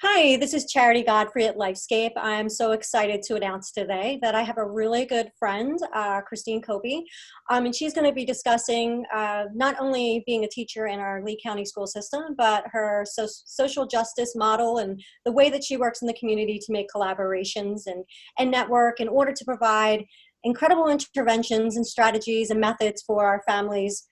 Hi, this is Charity Godfrey at Lifescape. I'm so excited to announce today that I have a really good friend, Christine Kobie, and she's going to be discussing not only being a teacher in our Lee County school system, but her social justice model and the way that she works in the community to make collaborations and network in order to provide incredible interventions and strategies and methods for our families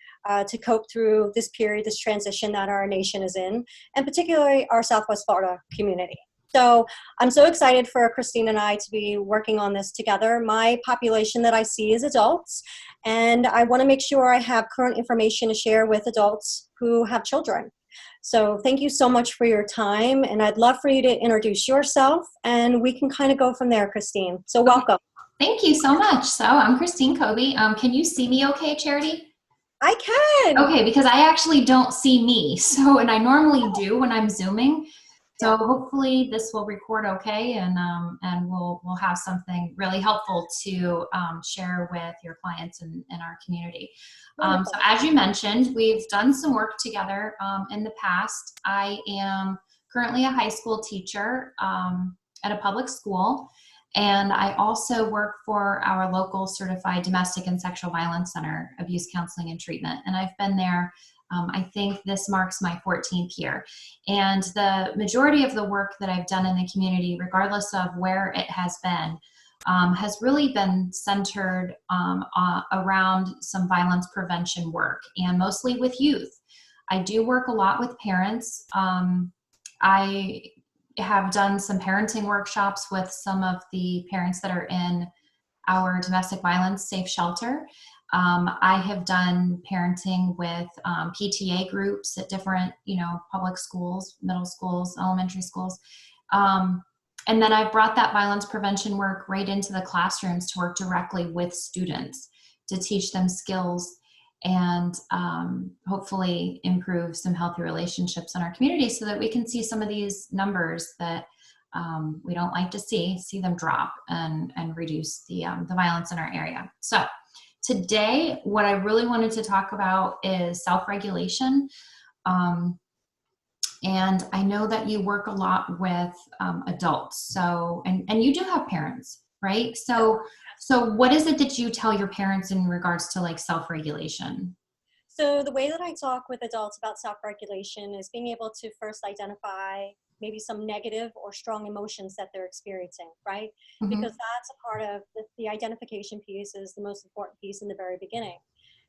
to cope through this period, this transition that our nation is in, and particularly our Southwest Florida community. So I'm so excited for Christine and I to be working on this together. My population that I see is adults, and I want to make sure I have current information to share with adults who have children. So thank you so much for your time, and I'd love for you to introduce yourself, and we can kind of go from there, Christine. So welcome. Thank you so much. So I'm Christine Kobie. Can you see me okay, Charity? I can. Okay, because I actually don't see me. So, and I normally do when I'm Zooming. So Yeah. hopefully this will record okay, and we'll have something really helpful to share with your clients in our community. So as you mentioned, we've done some work together in the past. I am currently a high school teacher at a public school. And I also work for our local certified domestic and sexual violence center, abuse counseling and treatment. And I've been there, I think this marks my 14th year. And the majority of the work that I've done in the community, regardless of where it has been, has really been centered around some violence prevention work, and mostly with youth. I do work a lot with parents. I have done some parenting workshops with some of the parents that are in our domestic violence safe shelter. I have done parenting with PTA groups at different, public schools, middle schools, elementary schools. And then I've brought that violence prevention work right into the classrooms to work directly with students to teach them skills and hopefully improve some healthy relationships in our community so that we can see some of these numbers that we don't like to see them drop and reduce the violence in our area. So today, what I really wanted to talk about is self-regulation. And I know that you work a lot with adults, so and you do have parents, right? So what is it that you tell your parents in regards to like self-regulation? So the way that I talk with adults about self-regulation is being able to first identify maybe some negative or strong emotions that they're experiencing, right? Mm-hmm. Because that's a part of the identification piece is the most important piece in the very beginning.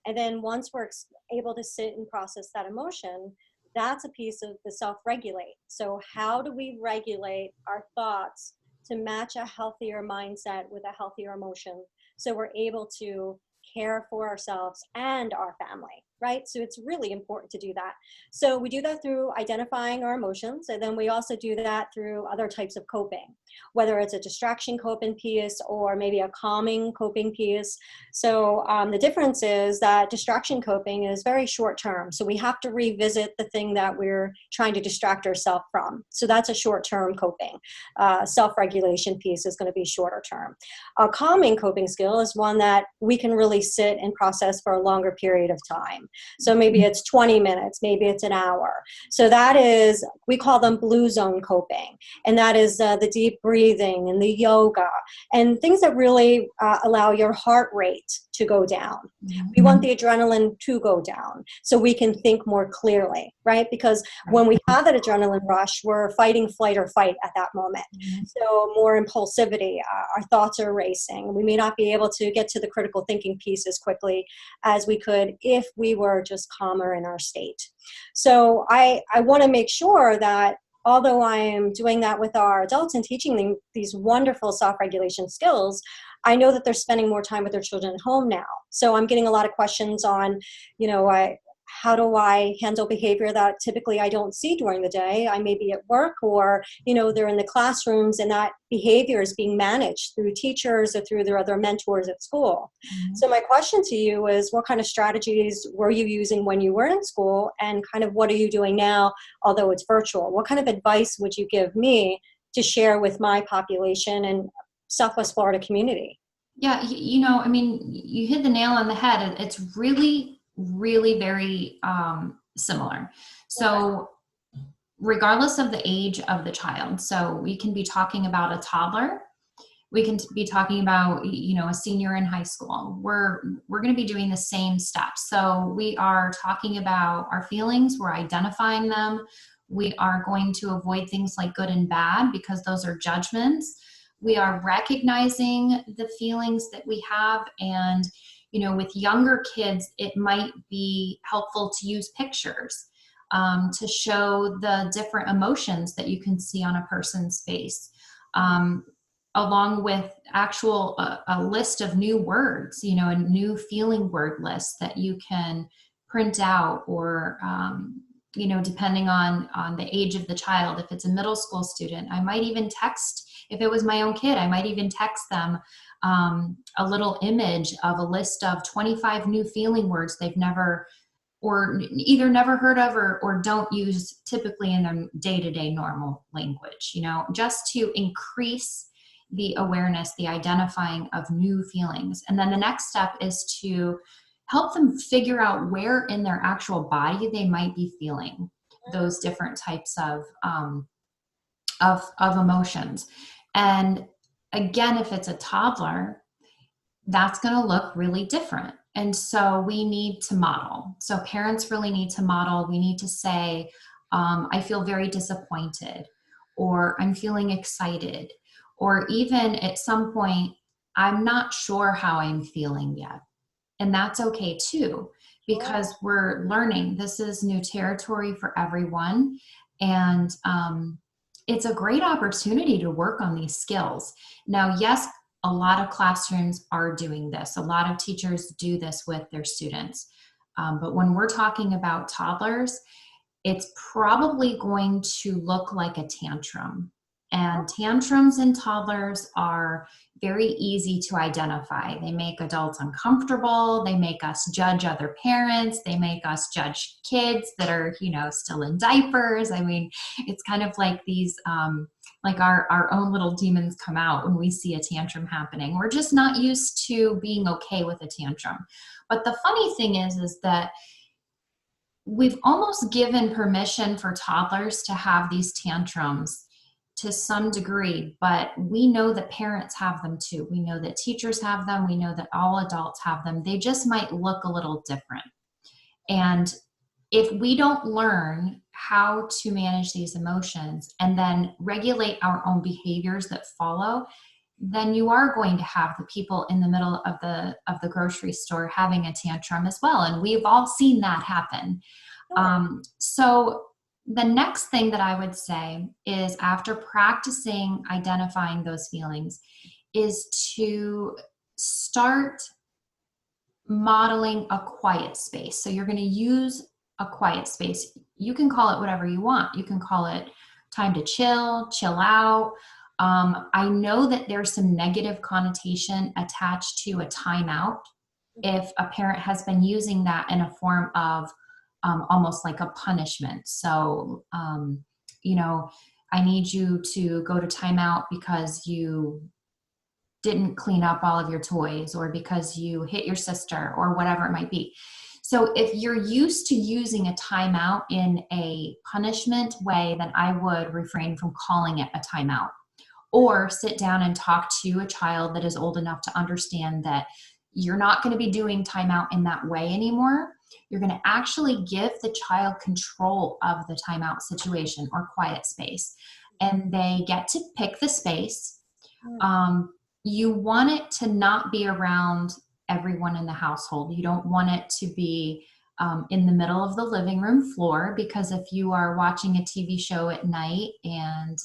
And then once we're able to sit and process that emotion, that's a piece of the self-regulate. So how do we regulate our thoughts to match a healthier mindset with a healthier emotion so we're able to care for ourselves and our family, right? So it's really important to do that. So we do that through identifying our emotions, and then we also do that through other types of coping, whether it's a distraction coping piece or maybe a calming coping piece. So the difference is that distraction coping is very short term. So we have to revisit the thing that we're trying to distract ourselves from. So that's a short term coping. Self-regulation piece is going to be shorter term. A calming coping skill is one that we can really sit and process for a longer period of time. So maybe it's 20 minutes, maybe it's an hour. So that is, we call them blue zone coping. And that is the deep breathing and the yoga and things that really allow your heart rate to go down. We want the adrenaline to go down so we can think more clearly, right? Because when we have that adrenaline rush, we're fighting flight or fight at that moment. So more impulsivity, our thoughts are racing. We may not be able to get to the critical thinking piece as quickly as we could if we were just calmer in our state. So I want to make sure that although I am doing that with our adults and teaching them these wonderful self-regulation skills, I know that they're spending more time with their children at home now. So I'm getting a lot of questions on, how do I handle behavior that typically I don't see during the day? I may be at work or, they're in the classrooms and that behavior is being managed through teachers or through their other mentors at school. So my question to you is, what kind of strategies were you using when you were in school, and kind of what are you doing now, although it's virtual? What kind of advice would you give me to share with my population and Southwest Florida community? Yeah, you hit the nail on the head. It's really, really very similar. So regardless of the age of the child. So we can be talking about a toddler. We can be talking about, a senior in high school. We're going to be doing the same steps. So we are talking about our feelings. We're identifying them. We are going to avoid things like good and bad because those are judgments. We are recognizing the feelings that we have. And, with younger kids, it might be helpful to use pictures to show the different emotions that you can see on a person's face. Along with a list of new words, a new feeling word list that you can print out, or, depending on the age of the child. If it's a middle school student, I might even text, if it was my own kid, I might even text them a little image of a list of 25 new feeling words they've never heard of or don't use typically in their day-to-day normal language, just to increase the awareness, the identifying of new feelings. And then the next step is to help them figure out where in their actual body they might be feeling those different types of emotions. And again, if it's a toddler, that's going to look really different. And so we need to model. So parents really need to model. We need to say, I feel very disappointed, or I'm feeling excited, or even at some point, I'm not sure how I'm feeling yet. And that's okay too, because we're learning. This is new territory for everyone. And it's a great opportunity to work on these skills. Now, yes, a lot of classrooms are doing this. A lot of teachers do this with their students. But when we're talking about toddlers, it's probably going to look like a tantrum. And tantrums in toddlers are very easy to identify. They make adults uncomfortable. They make us judge other parents. They make us judge kids that are, still in diapers. I mean, it's kind of like these, like our own little demons come out when we see a tantrum happening. We're just not used to being okay with a tantrum. But the funny thing is that we've almost given permission for toddlers to have these tantrums to some degree, but we know that parents have them too. We know that teachers have them. We know that all adults have them. They just might look a little different. And if we don't learn how to manage these emotions and then regulate our own behaviors that follow, then you are going to have the people in the middle of the grocery store having a tantrum as well. And we've all seen that happen. So the next thing that I would say is, after practicing identifying those feelings, is to start modeling a quiet space. So you're going to use a quiet space. You can call it whatever you want. You can call it time to chill out. I know that there's some negative connotation attached to a timeout if a parent has been using that in a form of almost like a punishment. So, I need you to go to timeout because you didn't clean up all of your toys, or because you hit your sister, or whatever it might be. So if you're used to using a timeout in a punishment way, then I would refrain from calling it a timeout, or sit down and talk to a child that is old enough to understand that you're not going to be doing timeout in that way anymore. You're going to actually give the child control of the timeout situation or quiet space, and they get to pick the space. You want it to not be around everyone in the household. You don't want it to be in the middle of the living room floor, because if you are watching a TV show at night and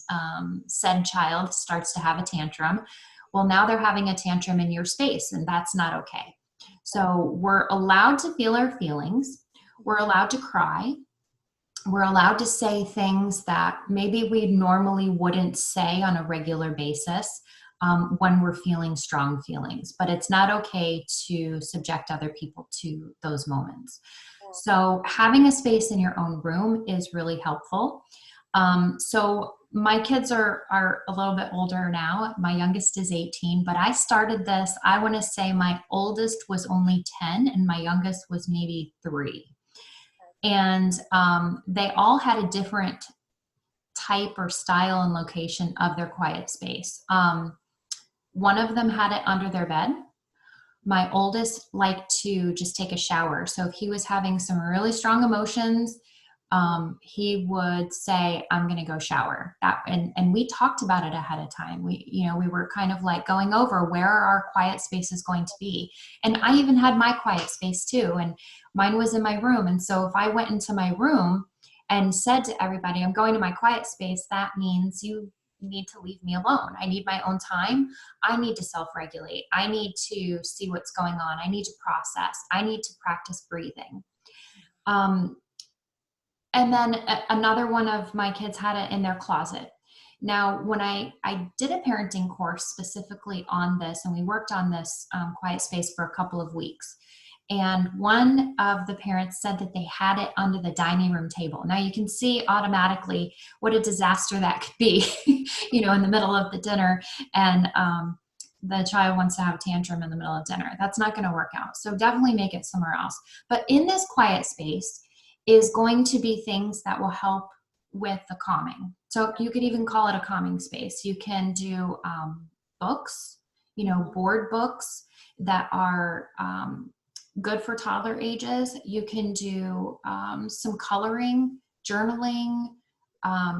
said child starts to have a tantrum, well, now they're having a tantrum in your space, and that's not okay. So we're allowed to feel our feelings. We're allowed to cry. We're allowed to say things that maybe we normally wouldn't say on a regular basis when we're feeling strong feelings. But it's not okay to subject other people to those moments. So having a space in your own room is really helpful. So my kids are a little bit older now. My youngest is 18, but I started this, I want to say my oldest was only 10 and my youngest was maybe 3. And they all had a different type or style and location of their quiet space. One of them had it under their bed. My oldest liked to just take a shower. So if he was having some really strong emotions, he would say, I'm going to go shower. And we talked about it ahead of time. We were kind of like going over where our quiet space is going to be. And I even had my quiet space too. And mine was in my room. And so if I went into my room and said to everybody, I'm going to my quiet space, that means you need to leave me alone. I need my own time. I need to self-regulate. I need to see what's going on. I need to process. I need to practice breathing. And then another one of my kids had it in their closet. Now, when I did a parenting course specifically on this, and we worked on this quiet space for a couple of weeks, and one of the parents said that they had it under the dining room table. Now you can see automatically what a disaster that could be, in the middle of the dinner, and the child wants to have a tantrum in the middle of dinner. That's not going to work out. So definitely make it somewhere else. But in this quiet space is going to be things that will help with the calming. So you could even call it a calming space. You can do books, board books that are good for toddler ages. You can do some coloring, journaling.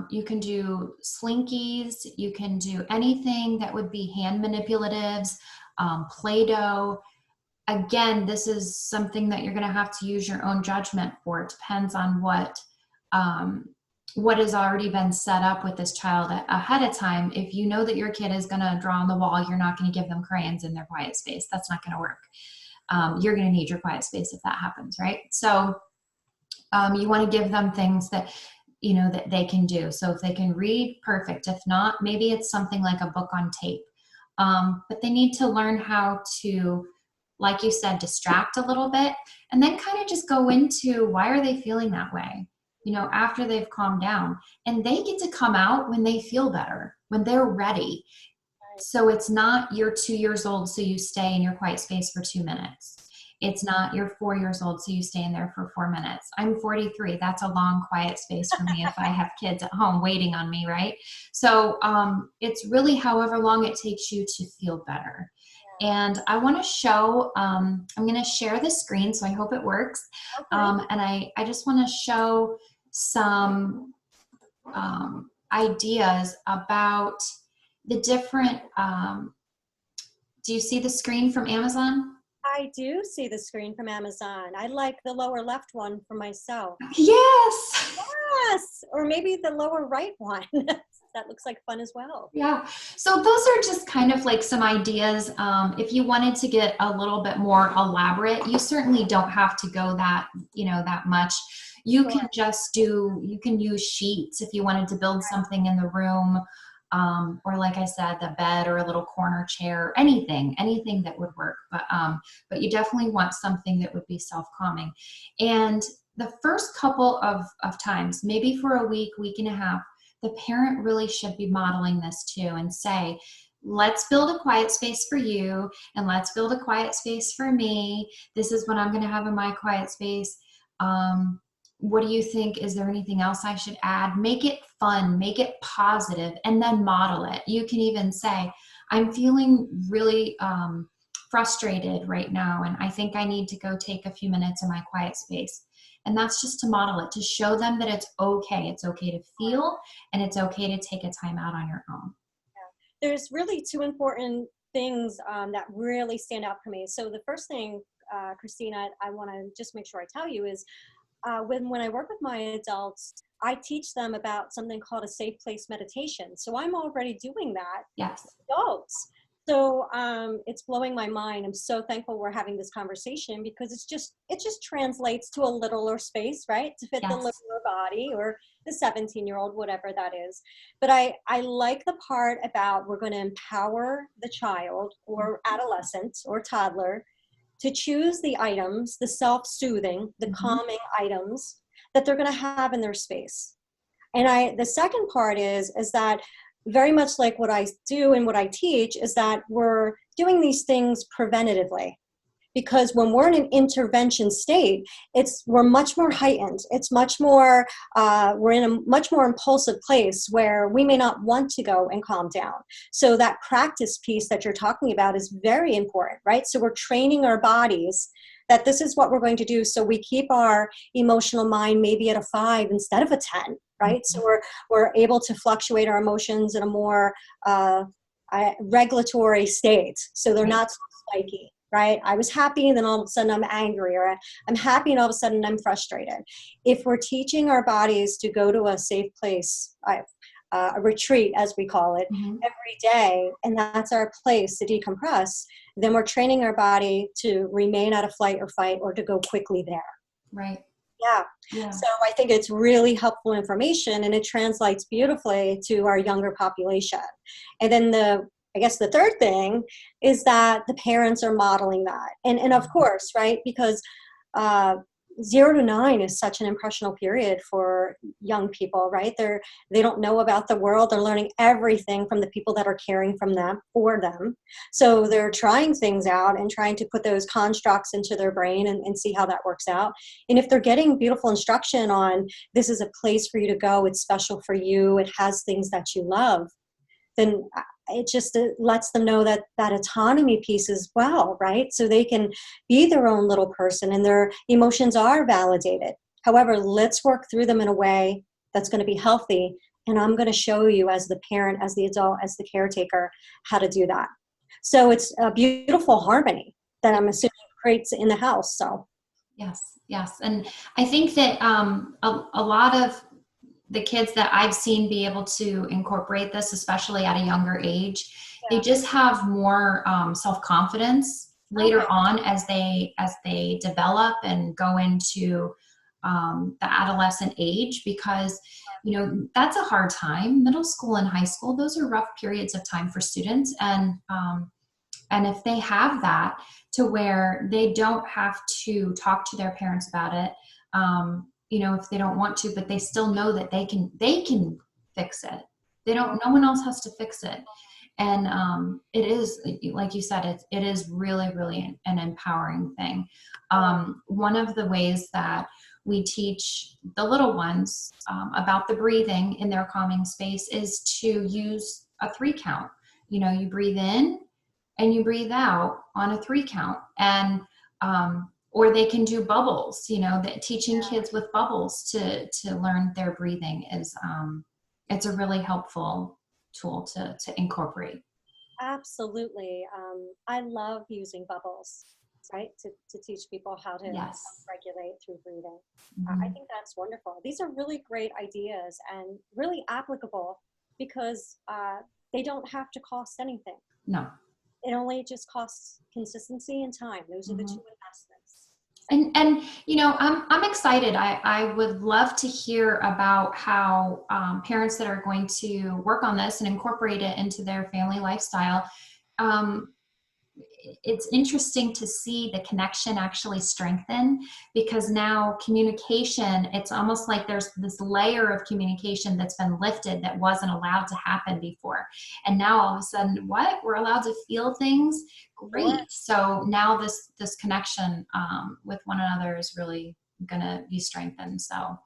You can do slinkies. You can do anything that would be hand manipulatives, Play-Doh. Again, this is something that you're going to have to use your own judgment for. It depends on what has already been set up with this child ahead of time. If you know that your kid is going to draw on the wall, you're not going to give them crayons in their quiet space. That's not going to work. You're going to need your quiet space if that happens, right? So you want to give them things that, that they can do. So if they can read, perfect. If not, maybe it's something like a book on tape. But they need to learn how to, like you said, distract a little bit, and then kind of just go into why are they feeling that way, after they've calmed down. And they get to come out when they feel better, when they're ready. So it's not you're 2 years old, so you stay in your quiet space for 2 minutes. It's not you're 4 years old, so you stay in there for 4 minutes. I'm 43. That's a long quiet space for me if I have kids at home waiting on me, right? So it's really however long it takes you to feel better. And I want to show, I'm going to share the screen, so I hope it works. Okay. And I just want to show some ideas about the different, do you see the screen from Amazon? I do see the screen from Amazon. I like the lower left one for myself. Yes. Yes. Or maybe the lower right one. That looks like fun as well. Yeah. So those are just kind of like some ideas. If you wanted to get a little bit more elaborate, you certainly don't have to go that much. You can just you can use sheets if you wanted to build something in the room. Or like I said, the bed or a little corner chair, anything that would work. But you definitely want something that would be self-calming. And the first couple of times, maybe for a week and a half, the parent really should be modeling this too and say, let's build a quiet space for you and let's build a quiet space for me. This is what I'm going to have in my quiet space. What do you think? Is there anything else I should add? Make it fun, make it positive, and then model it. You can even say, I'm feeling really frustrated right now, and I think I need to go take a few minutes in my quiet space. And that's just to model it, to show them that it's okay. It's okay to feel, and it's okay to take a time out on your own. Yeah. There's really two important things that really stand out for me. So the first thing, Christina, I want to just make sure I tell you is, when I work with my adults, I teach them about something called a safe place meditation. So I'm already doing that. Yes. With adults. So it's blowing my mind. I'm so thankful we're having this conversation because it just translates to a littler space, right? To fit the littler body or the 17-year-old, whatever that is. But I like the part about we're going to empower the child or adolescent or toddler to choose the items, the self-soothing, the calming items that they're going to have in their space. And the second part is that very much like what I do and what I teach is that we're doing these things preventatively. because when we're in an intervention state, we're much more heightened. It's much more, we're in a much more impulsive place where we may not want to go and calm down. So that practice piece that you're talking about is very important, right? So we're training our bodies that this is what we're going to do. So we keep our emotional mind maybe at a 5 instead of a 10, right? So we're able to fluctuate our emotions in a more regulatory state. So they're not so spiky, right? I was happy and then all of a sudden I'm angry, or I'm happy and all of a sudden I'm frustrated. If we're teaching our bodies to go to a safe place, a retreat, as we call it, every day, and that's our place to decompress, then we're training our body to remain out of flight or fight, or to go quickly there. Right. Yeah. So I think it's really helpful information, and it translates beautifully to our younger population. And then I guess the third thing is that the parents are modeling that. And of course, right, because 0 to 9 is such an impressionable period for young people, right? They don't know about the world. They're learning everything from the people that are caring for them. So they're trying things out and trying to put those constructs into their brain and see how that works out. And if they're getting beautiful instruction on, this is a place for you to go, it's special for you, it has things that you love, then it just lets them know that autonomy piece as well, right? So they can be their own little person and their emotions are validated. However, let's work through them in a way that's going to be healthy. And I'm going to show you, as the parent, as the adult, as the caretaker, how to do that. So it's a beautiful harmony that I'm assuming creates in the house. So yes. And I think that a lot of the kids that I've seen be able to incorporate this, especially at a younger age, they just have more self-confidence later on as they develop and go into the adolescent age, because that's a hard time. Middle school and high school, those are rough periods of time for students, and if they have that to where they don't have to talk to their parents about it, if they don't want to, but they still know that they can fix it. No one else has to fix it. And it is, like you said, it is really, really an empowering thing. One of the ways that we teach the little ones about the breathing in their calming space is to use a 3 count. You breathe in and you breathe out on a 3 count. And or they can do bubbles, that teaching kids with bubbles to learn their breathing is, it's a really helpful tool to incorporate. Absolutely. I love using bubbles, right? To teach people how to regulate through breathing. I think that's wonderful. These are really great ideas and really applicable, because they don't have to cost anything. No. It only just costs consistency and time. Those are the 2 investments. And I'm excited. I would love to hear about how parents that are going to work on this and incorporate it into their family lifestyle. It's interesting to see the connection actually strengthen, because now communication, it's almost like there's this layer of communication that's been lifted that wasn't allowed to happen before. And now all of a sudden, we're allowed to feel things? Great. So now this connection with one another is really going to be strengthened. So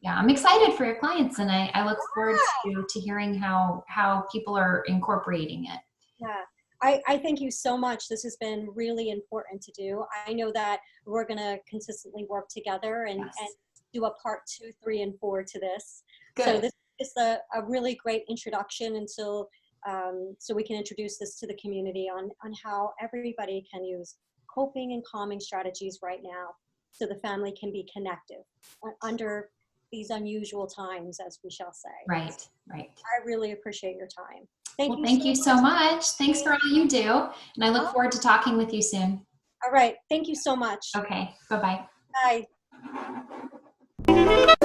yeah, I'm excited for your clients, and I look forward to hearing how people are incorporating it. Yeah. I thank you so much. This has been really important to do. I know that we're going to consistently work together and do a part 2, 3, and 4 to this. Good. So this is a really great introduction until, so we can introduce this to the community on how everybody can use coping and calming strategies right now, so the family can be connected under these unusual times, as we shall say. Right. I really appreciate your time. Thank you so much. Thanks for all you do. And I look forward to talking with you soon. All right. Thank you so much. Okay. Bye-bye. Bye.